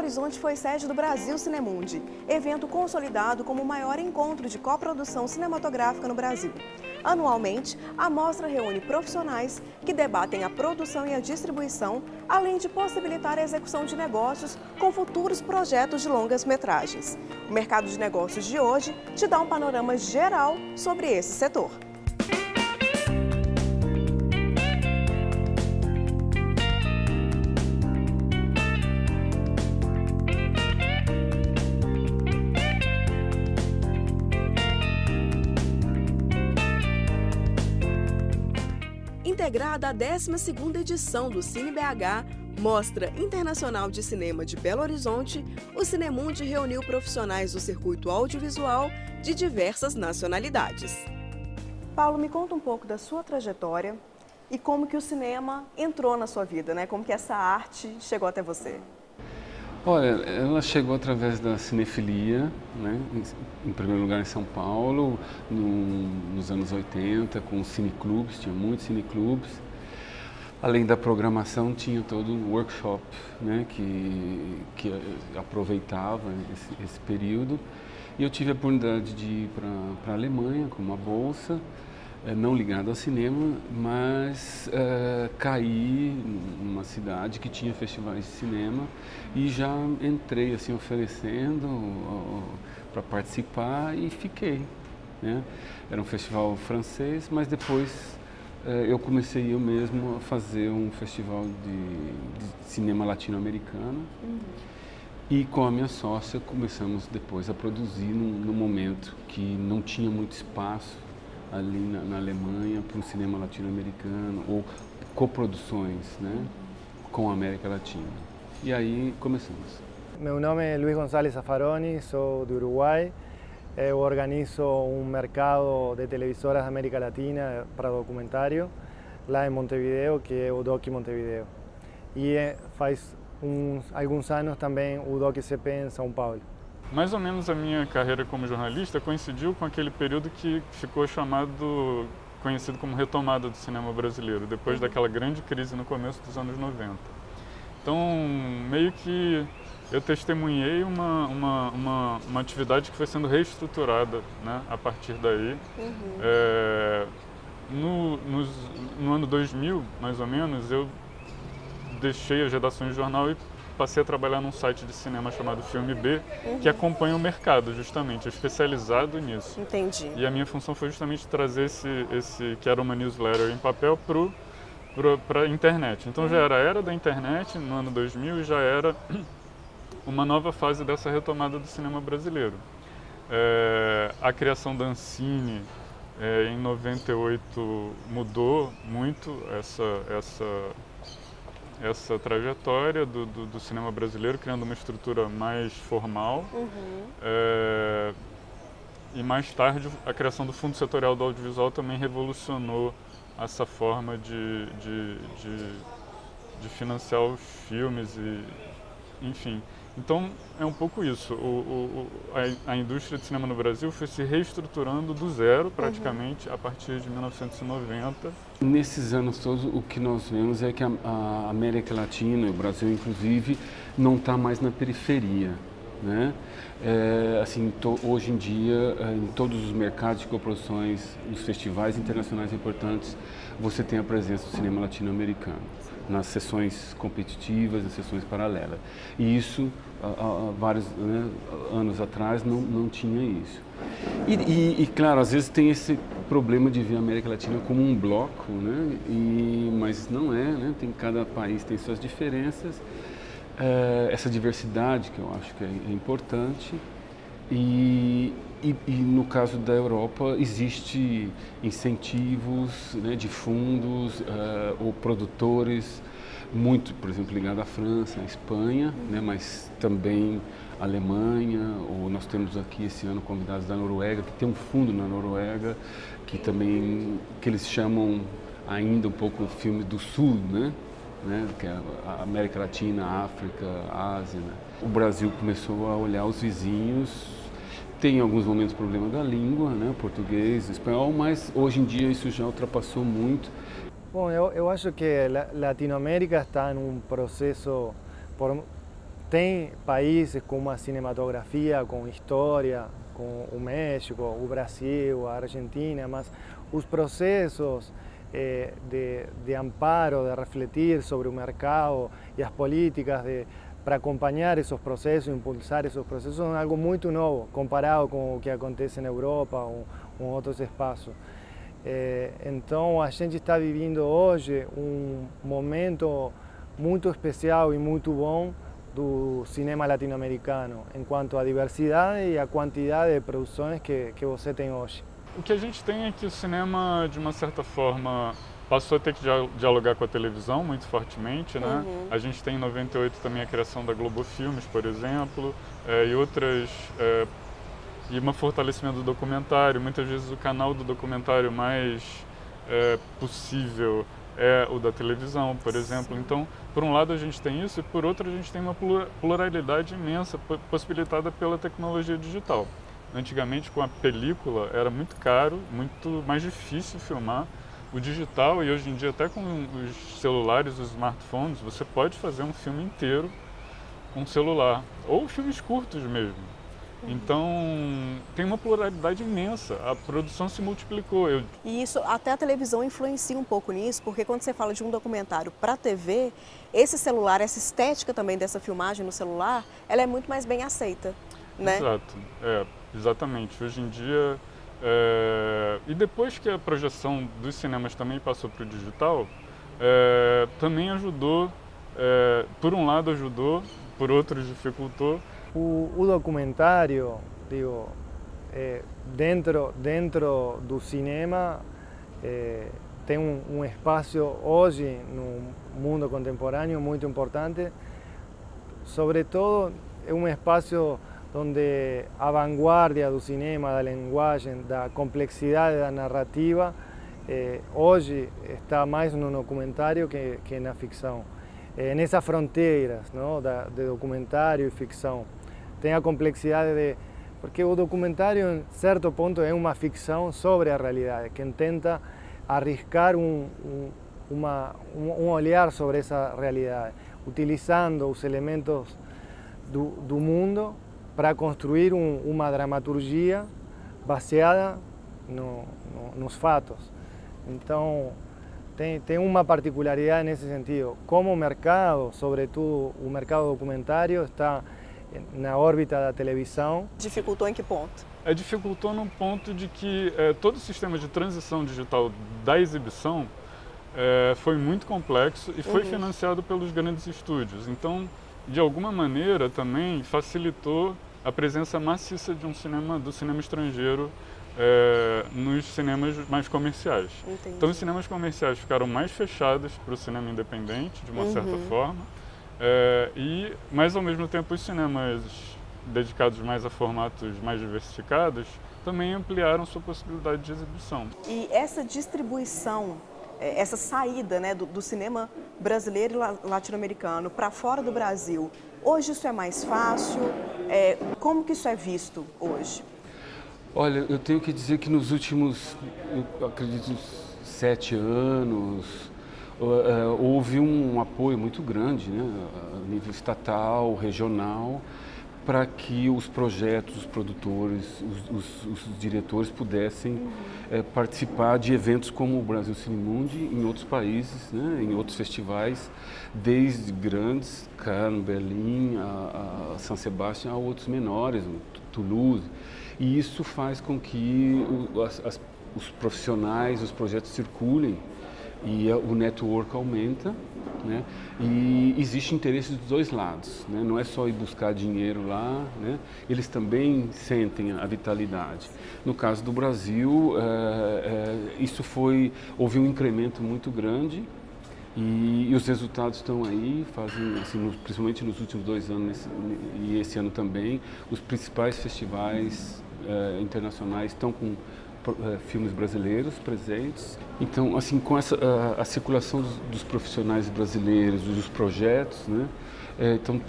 Horizonte foi sede do Brasil Cinemundi, evento consolidado como o maior encontro de coprodução cinematográfica no Brasil. Anualmente, a mostra reúne profissionais que debatem a produção e a distribuição, além de possibilitar a execução de negócios com futuros projetos de longas-metragens. O mercado de negócios de hoje te dá um panorama geral sobre esse setor. Integrada à 12ª edição do Cine BH, Mostra Internacional de Cinema de Belo Horizonte, o Cinemundi reuniu profissionais do circuito audiovisual de diversas nacionalidades. Paulo, me conta um pouco da sua trajetória e como que o cinema entrou na sua vida, né? Como que essa arte chegou até você? Olha, ela chegou através da cinefilia, né? Em primeiro lugar em São Paulo, nos anos 80, com cineclubes, tinha muitos cineclubes. Além da programação, tinha todo um workshop, né? que aproveitava esse período. E eu tive a oportunidade de ir para a Alemanha com uma bolsa, não ligado ao cinema, mas caí numa cidade que tinha festivais de cinema e já entrei assim oferecendo para participar e fiquei, né? Era um festival francês, mas depois eu comecei eu mesmo a fazer um festival de cinema latino-americano. E com a minha sócia começamos depois a produzir num momento que não tinha muito espaço ali na Alemanha para um cinema latino-americano ou coproduções, né, com a América Latina. E aí começamos. Meu nome é Luiz González Zaffaroni, sou do Uruguai. Eu organizo mercado de televisoras da América Latina para documentário lá em Montevideo, que é o Doc Montevideo. E faz alguns anos também o Doc CP em São Paulo. Mais ou menos a minha carreira como jornalista coincidiu com aquele período que ficou conhecido como retomada do cinema brasileiro, depois daquela grande crise no começo dos anos 90. Então, meio que eu testemunhei uma atividade que foi sendo reestruturada, né, a partir daí. No ano 2000, mais ou menos, eu deixei as redações de jornal e passei a trabalhar num site de cinema chamado Filme B, que acompanha o mercado, justamente, é especializado nisso. Entendi. E a minha função foi justamente trazer esse que era uma newsletter em papel para a internet. Então já era a era da internet no ano 2000 e já era uma nova fase dessa retomada do cinema brasileiro. A criação da Ancine em 98 mudou muito essa trajetória do cinema brasileiro, criando uma estrutura mais formal. E mais tarde a criação do Fundo Setorial do Audiovisual também revolucionou essa forma de financiar os filmes, enfim. Então é um pouco isso, a indústria de cinema no Brasil foi se reestruturando do zero praticamente a partir de 1990. Nesses anos todos o que nós vemos é que a América Latina, o Brasil inclusive, não está mais na periferia, né? Assim, hoje em dia, em todos os mercados de coproduções, nos festivais internacionais importantes, você tem a presença do cinema latino-americano, nas sessões competitivas, nas sessões paralelas. E isso, há vários anos atrás, não tinha isso. E, claro, às vezes tem esse problema de ver a América Latina como um bloco, né? Mas não é, né? Cada país tem suas diferenças. Essa diversidade que eu acho que é importante e no caso da Europa existe incentivos, né, de fundos ou produtores muito, por exemplo, ligado à França, à Espanha, né, mas também à Alemanha, ou nós temos aqui esse ano convidados da Noruega, que tem um fundo na Noruega que eles chamam ainda um pouco filme do Sul, né? Que é a América Latina, a África, a Ásia, né? O Brasil começou a olhar os vizinhos, tem em alguns momentos problema da língua, né? Português, espanhol, mas hoje em dia isso já ultrapassou muito. Bom, eu acho que Latinoamérica está em um processo, tem países com uma cinematografia, com história, com o México, o Brasil, a Argentina, mas os processos de amparo, de refletir sobre o mercado e as políticas para acompanhar esses processos, impulsar esses processos, são algo muito novo, comparado com o que acontece na Europa ou em outros espaços. Então, a gente está vivendo hoje um momento muito especial e muito bom do cinema latino-americano, em quanto à diversidade e à quantidade de produções que você tem hoje. O que a gente tem é que o cinema, de uma certa forma, passou a ter que dialogar com a televisão muito fortemente, né? A gente tem em 98 também a criação da Globo Filmes, por exemplo, e outras... e um fortalecimento do documentário. Muitas vezes o canal do documentário mais possível é o da televisão, por exemplo. Então, por um lado a gente tem isso e por outro a gente tem uma pluralidade imensa possibilitada pela tecnologia digital. Antigamente, com a película, era muito caro, muito mais difícil filmar. O digital, e hoje em dia até com os celulares, os smartphones, você pode fazer um filme inteiro com celular, ou filmes curtos mesmo. Então, tem uma pluralidade imensa, a produção se multiplicou. E isso, até a televisão influencia um pouco nisso, porque quando você fala de um documentário para a TV, esse celular, essa estética também dessa filmagem no celular, ela é muito mais bem aceita, né? Exato, exatamente. Hoje em dia, e depois que a projeção dos cinemas também passou para o digital, também ajudou, por um lado ajudou, por outro dificultou. O documentário, digo, dentro do cinema, tem um espaço hoje no mundo contemporâneo muito importante. Sobretudo, é um espaço onde a vanguarda do cinema, da linguagem, da complexidade da narrativa, hoje está mais no documentário que na ficção. Nessas fronteiras, não, de documentário e ficção. Tem a complexidade porque o documentário, em certo ponto, é uma ficção sobre a realidade, que tenta arriscar um olhar sobre essa realidade, utilizando os elementos do mundo para construir uma dramaturgia baseada nos fatos. Então, tem uma particularidade nesse sentido. Como o mercado, sobretudo o mercado documentário, está na órbita da televisão. Dificultou em que ponto? Dificultou num ponto de que todo o sistema de transição digital da exibição foi muito complexo e foi financiado pelos grandes estúdios. Então, de alguma maneira, também facilitou a presença maciça de do cinema estrangeiro nos cinemas mais comerciais. Entendi. Então, os cinemas comerciais ficaram mais fechados para o cinema independente, de uma certa forma, mas, ao mesmo tempo, os cinemas dedicados mais a formatos mais diversificados também ampliaram sua possibilidade de exibição. E essa distribuição, essa saída, né, do cinema brasileiro e latino-americano para fora do Brasil, hoje isso é mais fácil? Como que isso é visto hoje? Olha, eu tenho que dizer que nos últimos, eu acredito, 7 anos, houve um apoio muito grande, né, a nível estatal, regional, para que os projetos, os produtores, os diretores pudessem participar de eventos como o Brasil Cinemundi em outros países, né, em outros festivais, desde grandes, Cannes, Berlim, a San Sebastián, a outros menores, Toulouse. E isso faz com que os profissionais, os projetos circulem e o network aumenta, né? E existe interesse dos dois lados, né? Não é só ir buscar dinheiro lá, né? Eles também sentem a vitalidade. No caso do Brasil, houve um incremento muito grande e os resultados estão aí, assim, principalmente nos últimos 2 anos e esse ano também, os principais festivais internacionais estão com filmes brasileiros presentes. Então, assim, com a circulação dos profissionais brasileiros, dos projetos, né? Então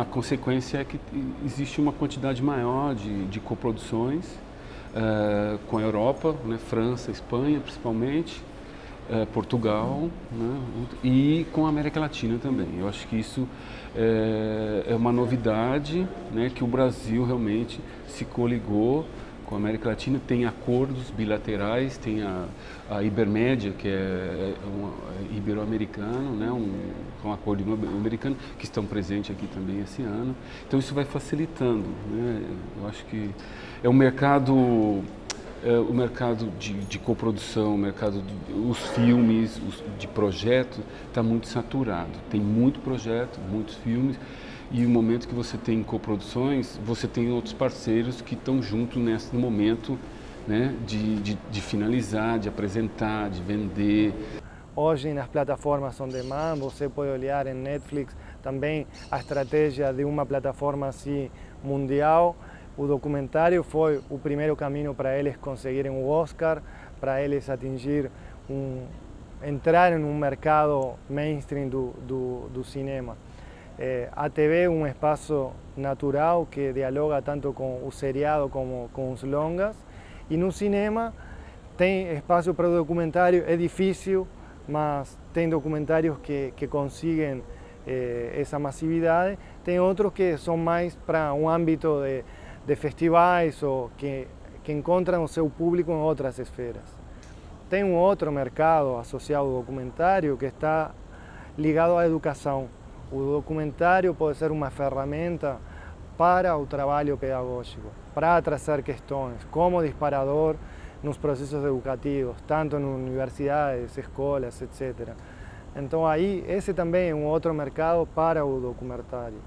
a consequência é que existe uma quantidade maior de coproduções com a Europa, né? França, Espanha principalmente, Portugal, né, e com a América Latina também. Eu acho que isso é uma novidade, né, que o Brasil realmente se coligou com a América Latina, tem acordos bilaterais, tem a Ibermédia, que é ibero-americano, né, um acordo americano, que estão presentes aqui também esse ano. Então isso vai facilitando, né? Eu acho que é um mercado, o mercado de coprodução, o mercado os filmes, de projeto, está muito saturado. Tem muito projeto, muitos filmes. E no momento que você tem coproduções, você tem outros parceiros que estão junto nesse momento, né, de finalizar, de apresentar, de vender. Hoje nas plataformas on demand você pode olhar em Netflix também a estratégia de uma plataforma assim mundial. O documentário foi o primeiro caminho para eles conseguirem o Oscar, para eles atingir entrar em um mercado mainstream do cinema. A TV é um espaço natural que dialoga tanto com o seriado como com os longas, e no cinema tem espaço para o documentário. É difícil, mas tem documentários que conseguem essa massividade. Tem outros que são mais para um âmbito de festivais ou que encontram o seu público em outras esferas. Tem um outro mercado associado ao documentário que está ligado à educação. O documentário pode ser uma ferramenta para o trabalho pedagógico, para trazer questões como disparador nos processos educativos, tanto em universidades, escolas, etc. Então aí esse também é um outro mercado para o documentário.